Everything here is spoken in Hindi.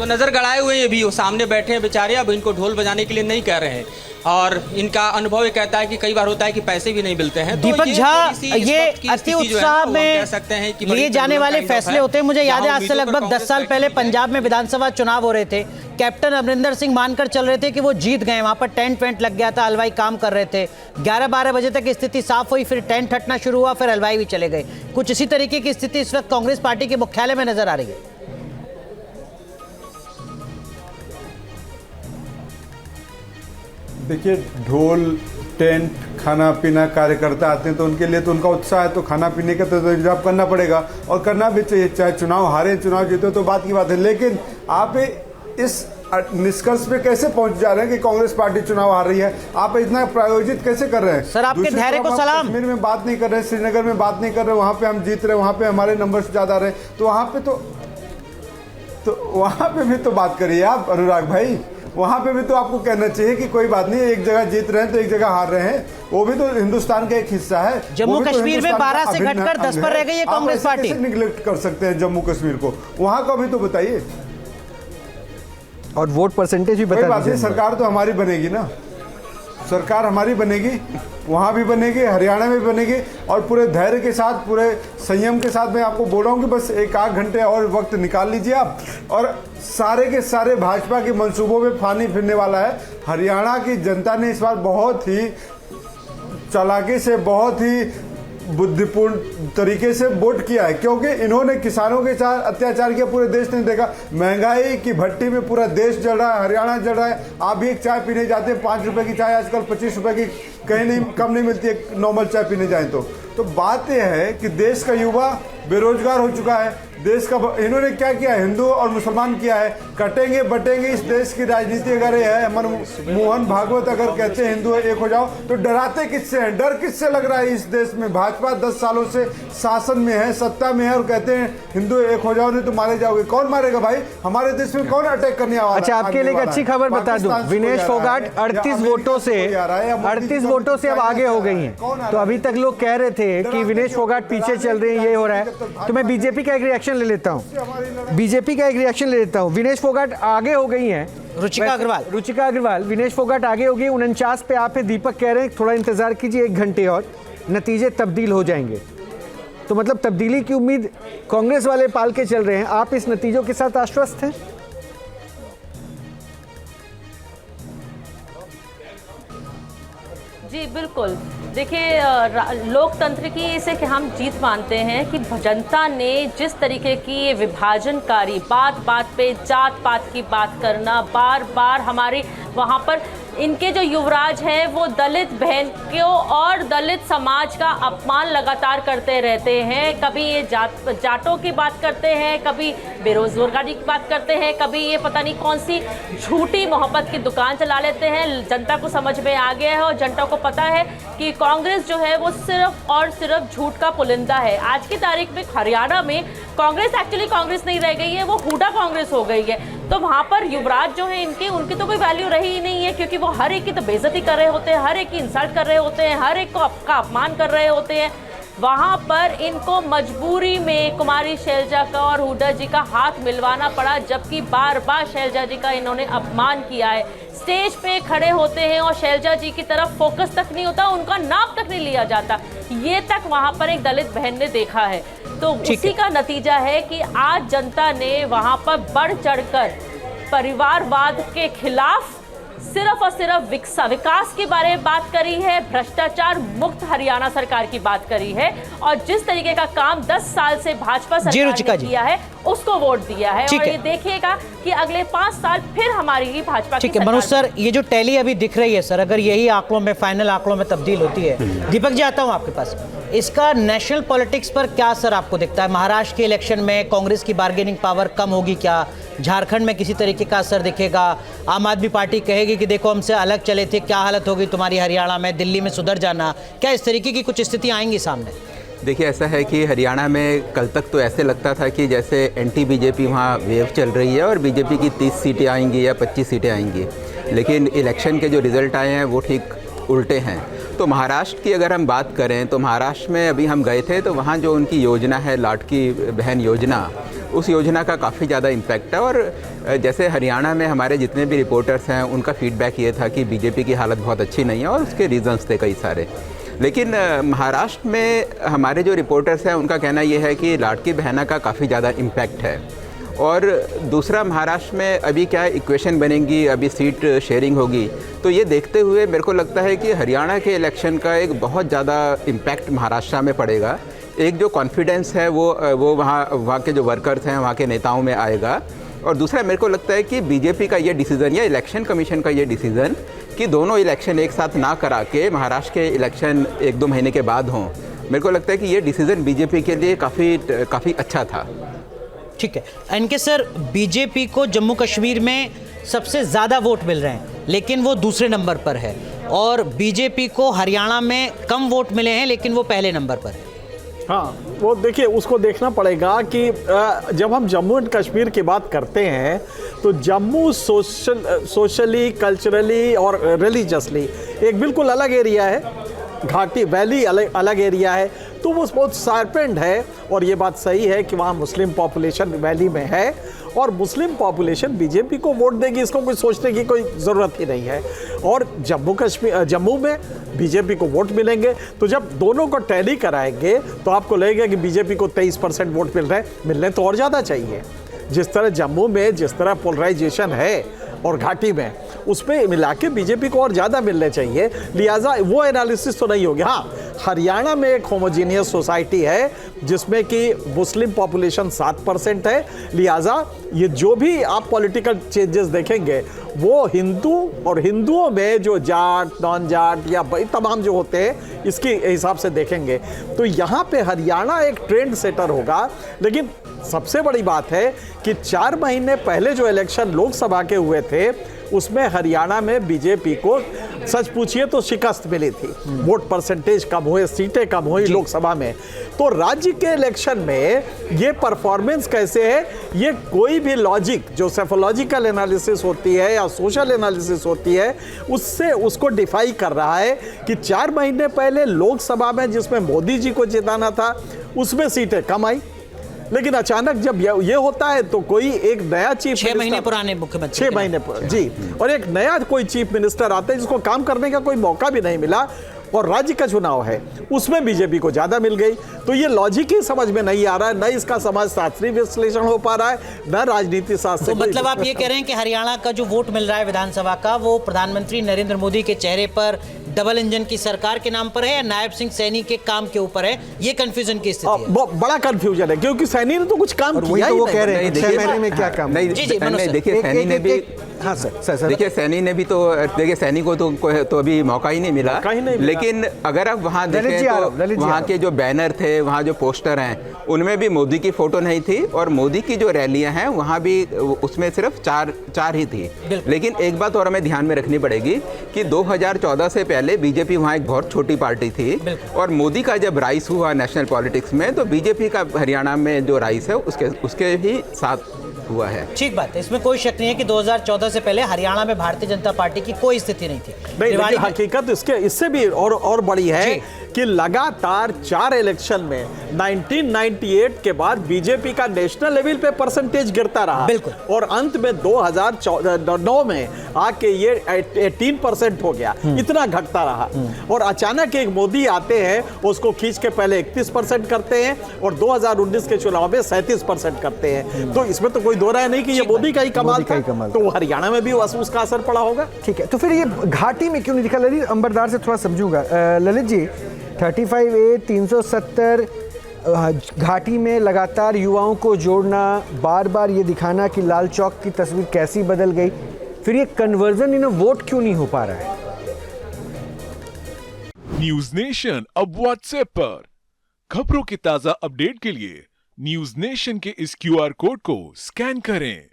तो नज़र गड़ाए हुए ये भी वो सामने बैठे हैं बेचारे, अब इनको ढोल बजाने के लिए नहीं कह रहे हैं और इनका अनुभव ये कहता है कि कई बार होता है कि पैसे भी नहीं मिलते हैं। दीपक झा, ये अति उत्साह में लिए जाने वाले फैसले होते हैं। मुझे याद है आज से लगभग 10 साल पहले पंजाब में विधानसभा चुनाव हो रहे थे, कैप्टन अमरिंदर सिंह मानकर चल रहे थे कि वो जीत गए। वहां पर टेंट वेंट लग गया था, हलवाई काम कर रहे थे, 11-12 बजे तक स्थिति साफ हुई, फिर टेंट हटना शुरू हुआ, फिर हलवाई भी चले गए। कुछ इसी तरीके की स्थिति इस वक्त कांग्रेस पार्टी के मुख्यालय में नजर आ रही है। देखिए, ढोल, टेंट, खाना पीना, कार्यकर्ता आते हैं तो उनके लिए तो उनका उत्साह है, तो खाना पीने का तो इंतजाम करना पड़ेगा और करना भी चाहिए। चाहे चुनाव हारे चुनाव जीते तो बात की बात है, लेकिन आप इस निष्कर्ष पे कैसे पहुंच जा रहे हैं कि कांग्रेस पार्टी चुनाव हार रही है? आप इतना प्रायोजित कैसे कर रहे हैं? सर, आपके धैर्य को सलाम। कश्मीर में बात नहीं कर रहे, श्रीनगर में बात नहीं कर रहे, वहां पे हम जीत रहे, वहां पे हमारे नंबर ज्यादा रहे, तो वहां पे तो वहां पे भी तो बात करिए आप अनुराग भाई। वहां पे भी तो आपको कहना चाहिए कि कोई बात नहीं, एक जगह जीत रहे हैं तो एक जगह हार रहे हैं, वो भी तो हिंदुस्तान का एक हिस्सा है। जम्मू कश्मीर में 12 से घटकर 10 पर रह गई है कांग्रेस पार्टी। कैसे निगलेक्ट कर सकते हैं जम्मू कश्मीर को? वहां का भी तो बताइए। और वोट परसेंटेज भी बता दीजिए। सरकार तो हमारी बनेगी ना, सरकार हमारी बनेगी, वहाँ भी बनेगी, हरियाणा में भी बनेगी, और पूरे धैर्य के साथ, पूरे संयम के साथ मैं आपको बोल रहा हूँ कि बस 1-8 घंटे और वक्त निकाल लीजिए आप, और सारे के सारे भाजपा के मंसूबों में पानी फिरने वाला है। हरियाणा की जनता ने इस बार बहुत ही चालाकी से, बहुत ही बुद्धिपूर्ण तरीके से वोट किया है, क्योंकि इन्होंने किसानों के साथ अत्याचार किया, पूरे देश ने देखा। महंगाई की भट्टी में पूरा देश जल रहा है, हरियाणा जल रहा है। आप भी एक चाय पीने जाते हैं, 5 रुपए की चाय आजकल 25 रुपए की कहीं नहीं कम नहीं मिलती है, नॉर्मल चाय पीने जाए तो बात यह है कि देश का युवा बेरोजगार हो चुका है। देश का इन्होंने क्या किया, हिंदू और मुसलमान किया है, कटेंगे बटेंगे इस देश की राजनीति अगर ये है। मोहन भागवत अगर कहते हैं हिंदू एक हो जाओ, तो डराते किससे हैं? डर किससे लग रहा है इस देश में? भाजपा 10 सालों से शासन में है, सत्ता में है, और कहते हैं हिंदू एक हो जाओ नहीं तो मारे जाओगे। कौन मारेगा भाई? हमारे देश में कौन अटैक करने वाला? अच्छा, आपके लिए एक अच्छी खबर बता दूं, विनेश फोगाट 38 वोटों से अब आगे हो गई हैं। तो अभी तक लोग कह रहे थे कि विनेश फोगाट पीछे चल रहे हैं, ये हो रहा है। तो मैं बीजेपी का एक रिएक्शन ले लेता हूं। विनेश फोगाट आगे हो गई हैं। रुचिका अग्रवाल विनेश फोगाट आगे हो गई, 49 पे आप है। दीपक कह रहे हैं थोड़ा इंतजार कीजिए, 1 घंटे और नतीजे तब्दील हो जाएंगे। तो मतलब तब्दीली की उम्मीद कांग्रेस वाले पाल के चल रहे हैं। आप इस नतीजों के साथ आश्वस्त हैं? जी बिल्कुल। देखिए, लोकतंत्र की इसे कि हम जीत मानते हैं कि जनता ने जिस तरीके की विभाजनकारी बात पे जात पात की बात करना, बार बार हमारे वहाँ पर इनके जो युवराज हैं वो दलित बहन को और दलित समाज का अपमान लगातार करते रहते हैं। कभी ये जाटों की बात करते हैं, कभी बेरोजगारी की बात करते हैं, कभी ये पता नहीं कौन सी झूठी मोहब्बत की दुकान चला लेते हैं। जनता को समझ में आ गया है और जनता को पता है कि कांग्रेस जो है वो सिर्फ और सिर्फ झूठ का पुलिंदा है। आज की तारीख में हरियाणा में कांग्रेस एक्चुअली कांग्रेस नहीं रह गई है, वो हुडा कांग्रेस हो गई है। तो वहाँ पर युवराज जो है उनकी तो कोई वैल्यू रही ही नहीं है, क्योंकि वो हर एक की तो बेइज्जती कर रहे होते हैं, हर एक की इंसल्ट कर रहे होते हैं, हर एक को का अपमान कर रहे होते हैं। वहाँ पर इनको मजबूरी में कुमारी शैलजा का और हुड्डा जी का हाथ मिलवाना पड़ा, जबकि बार बार शैलजा जी का इन्होंने अपमान किया है। स्टेज पे खड़े होते हैं और शैलजा जी की तरफ फोकस तक नहीं होता, उनका नाम तक नहीं लिया जाता। ये तक वहाँ पर एक दलित बहन ने देखा है। तो उसी का नतीजा है कि आज जनता ने वहाँ पर बढ़ चढ़कर परिवारवाद के खिलाफ सिर्फ और सिर्फ विकास के बारे में बात करी है, भ्रष्टाचार मुक्त हरियाणा सरकार की बात करी है, और जिस तरीके का काम 10 साल से भाजपा सरकार ने किया है उसको वोट दिया है। और ये देखिएगा कि अगले 5 साल फिर हमारी ही भाजपा की सरकार। मनोज सर, ये जो टैली अभी दिख रही है सर, अगर यही आंकड़ों में फाइनल आंकड़ों में तब्दील होती है, दीपक जी आता हूं आपके पास, इसका नेशनल पॉलिटिक्स पर क्या असर आपको दिखता है? महाराष्ट्र के इलेक्शन में कांग्रेस की बार्गेनिंग पावर कम होगी क्या? झारखंड में किसी तरीके का असर दिखेगा? आम आदमी पार्टी कहेगी कि देखो हमसे अलग चले थे, क्या हालत होगी तुम्हारी हरियाणा में, दिल्ली में सुधर जाना, क्या इस तरीके की कुछ स्थितियां आएंगी सामने? देखिए, ऐसा है कि हरियाणा में कल तक तो ऐसे लगता था कि जैसे एंटी बीजेपी वहाँ वेव चल रही है और बीजेपी की 30 सीटें आएंगी या 25 सीटें आएंगी, लेकिन इलेक्शन के जो रिज़ल्ट आए हैं वो ठीक उल्टे हैं। तो महाराष्ट्र की अगर हम बात करें तो महाराष्ट्र में अभी हम गए थे तो वहाँ जो उनकी योजना है लाडकी बहन योजना, उस योजना का काफ़ी ज़्यादा इम्पैक्ट है। और जैसे हरियाणा में हमारे जितने भी रिपोर्टर्स हैं उनका फीडबैक ये था कि बीजेपी की हालत बहुत अच्छी नहीं है और उसके रीजंस थे कई सारे। लेकिन महाराष्ट्र में हमारे जो रिपोर्टर्स हैं उनका कहना ये है कि लाडकी बहना का काफ़ी ज़्यादा इम्पैक्ट है। और दूसरा, महाराष्ट्र में अभी क्या इक्वेशन बनेंगी, अभी सीट शेयरिंग होगी, तो ये देखते हुए मेरे को लगता है कि हरियाणा के इलेक्शन का एक बहुत ज़्यादा इम्पैक्ट महाराष्ट्र में पड़ेगा। एक जो कॉन्फिडेंस है वो वहाँ के जो वर्कर्स हैं, वहाँ के नेताओं में आएगा। और दूसरा, मेरे को लगता है कि बीजेपी का ये डिसीज़न या इलेक्शन कमीशन का ये डिसीज़न कि दोनों इलेक्शन एक साथ ना करा के महाराष्ट्र के इलेक्शन 1-2 महीने के बाद हों, मेरे को लगता है कि ये डिसीज़न बीजेपी के लिए काफ़ी अच्छा था। ठीक है इनके सर, बीजेपी को जम्मू कश्मीर में सबसे ज़्यादा वोट मिल रहे हैं लेकिन वो दूसरे नंबर पर है, और बीजेपी को हरियाणा में कम वोट मिले हैं लेकिन वो पहले नंबर पर है। हाँ, वो देखिए, उसको देखना पड़ेगा कि जब हम जम्मू एंड कश्मीर की बात करते हैं तो जम्मू सोशली, कल्चरली और रिलीजियसली एक बिल्कुल अलग एरिया है, घाटी वैली अलग एरिया है, तो वो बहुत शार्पेंड है। और ये बात सही है कि वहाँ मुस्लिम पॉपुलेशन वैली में है और मुस्लिम पॉपुलेशन बीजेपी को वोट देगी, इसको कोई सोचने की कोई ज़रूरत ही नहीं है। और जम्मू में बीजेपी को वोट मिलेंगे, तो जब दोनों को टैली कराएंगे तो आपको लगेगा कि बीजेपी को 23% वोट मिल रहे हैं, मिलने तो और ज़्यादा चाहिए। जिस तरह जम्मू में जिस तरह पोलराइजेशन है और घाटी में, उसमें मिला के बीजेपी को और ज़्यादा मिलने चाहिए, लिहाजा वो एनालिसिस तो नहीं होगी। हाँ, हरियाणा में एक होमोजीनियस सोसाइटी है जिसमें कि मुस्लिम पॉपुलेशन 7% है, लिहाजा ये जो भी आप पॉलिटिकल चेंजेस देखेंगे वो हिंदू और हिंदुओं में जो जाट, नॉन जाट या तमाम जो होते हैं इसके हिसाब से देखेंगे। तो यहाँ पे हरियाणा एक ट्रेंड सेटर होगा। लेकिन सबसे बड़ी बात है कि 4 महीने पहले जो इलेक्शन लोकसभा के हुए थे उसमें हरियाणा में बीजेपी को सच पूछिए तो शिकस्त मिली थी, वोट परसेंटेज कम हुए, सीटें कम हुई लोकसभा में। तो राज्य के इलेक्शन में ये परफॉर्मेंस कैसे है, ये कोई भी लॉजिक जो सेफोलॉजिकल एनालिसिस होती है या सोशल एनालिसिस होती है उससे उसको डिफाई कर रहा है कि 4 महीने पहले लोकसभा में जिसमें मोदी जी को जिताना था उसमें सीटें कम आई, लेकिन अचानक जब ये होता है तो कोई एक नया चीफ 6 महीने पुराने मुख्यमंत्री 6 महीने जी, और एक नया कोई चीफ मिनिस्टर आता है जिसको काम करने का कोई मौका भी नहीं मिला और राज्य का चुनाव है उसमें बीजेपी को ज्यादा मिल गई। तो ये लॉजिक ही समझ में नहीं आ रहा है, न इसका समाज शास्त्रीय विश्लेषण हो पा रहा है, न राजनीति शास्त्र। तो मतलब आप ये कह रहे हैं कि हरियाणा का जो वोट मिल रहा है विधानसभा का वो प्रधानमंत्री नरेंद्र मोदी के चेहरे पर डबल इंजन की सरकार के नाम पर है या नायब सिंह सैनी के काम के ऊपर है, ये कंफ्यूजन की स्थिति है। बड़ा कंफ्यूजन है क्योंकि सैनी ने तो कुछ काम किया ही नहीं। वो कह रहे हैं 6 महीने में क्या काम नहीं, देखिए सैनी ने भी, हाँ सर देखिए सैनी ने भी तो, देखिए सैनी को तो अभी मौका ही नहीं मिला। लेकिन अगर आप वहाँ देखें तो वहाँ के जो बैनर थे, वहाँ जो पोस्टर हैं, उनमें भी मोदी की फोटो नहीं थी और मोदी की जो रैलियां हैं वहाँ भी उसमें सिर्फ चार ही थी। लेकिन एक बात और हमें ध्यान में रखनी पड़ेगी कि 2014 से पहले बीजेपी वहाँ एक बहुत छोटी पार्टी थी और मोदी का जब राइज हुआ नेशनल पॉलिटिक्स में तो बीजेपी का हरियाणा में जो राइज है उसके ही साथ हुआ है। ठीक बात है, इसमें कोई शक नहीं है कि 2014 से पहले हरियाणा में भारतीय जनता पार्टी की कोई स्थिति नहीं थी। नहीं, हकीकत इससे भी और बड़ी है कि लगातार 4 इलेक्शन में 1998 के बाद बीजेपी का नेशनल लेवल पे परसेंटेज गिरता रहा और अंत में 2009 में आके ये 18% हो गया, इतना घटता रहा। और अचानक एक मोदी आते हैं, उसको खींच के पहले 31% करते हैं और 2019 के चुनाव में 37% करते हैं। तो इसमें तो कोई दो राय नहीं कि ये मोदी का ही कमाल था। तो हरियाणा में भी उसका असर पड़ा होगा। ठीक है, तो फिर ये घाटी में क्यों नहीं दिखा? ललित अंबरदार से थोड़ा समझूंगा। ललित जी, 35A 370 घाटी में लगातार युवाओं को जोड़ना, बार बार ये दिखाना कि लाल चौक की तस्वीर कैसी बदल गई, फिर ये कन्वर्जन इन वोट क्यों नहीं हो पा रहा है? न्यूज नेशन अब व्हाट्सएप पर खबरों की ताजा अपडेट के लिए न्यूज नेशन के इस QR कोड को स्कैन करें।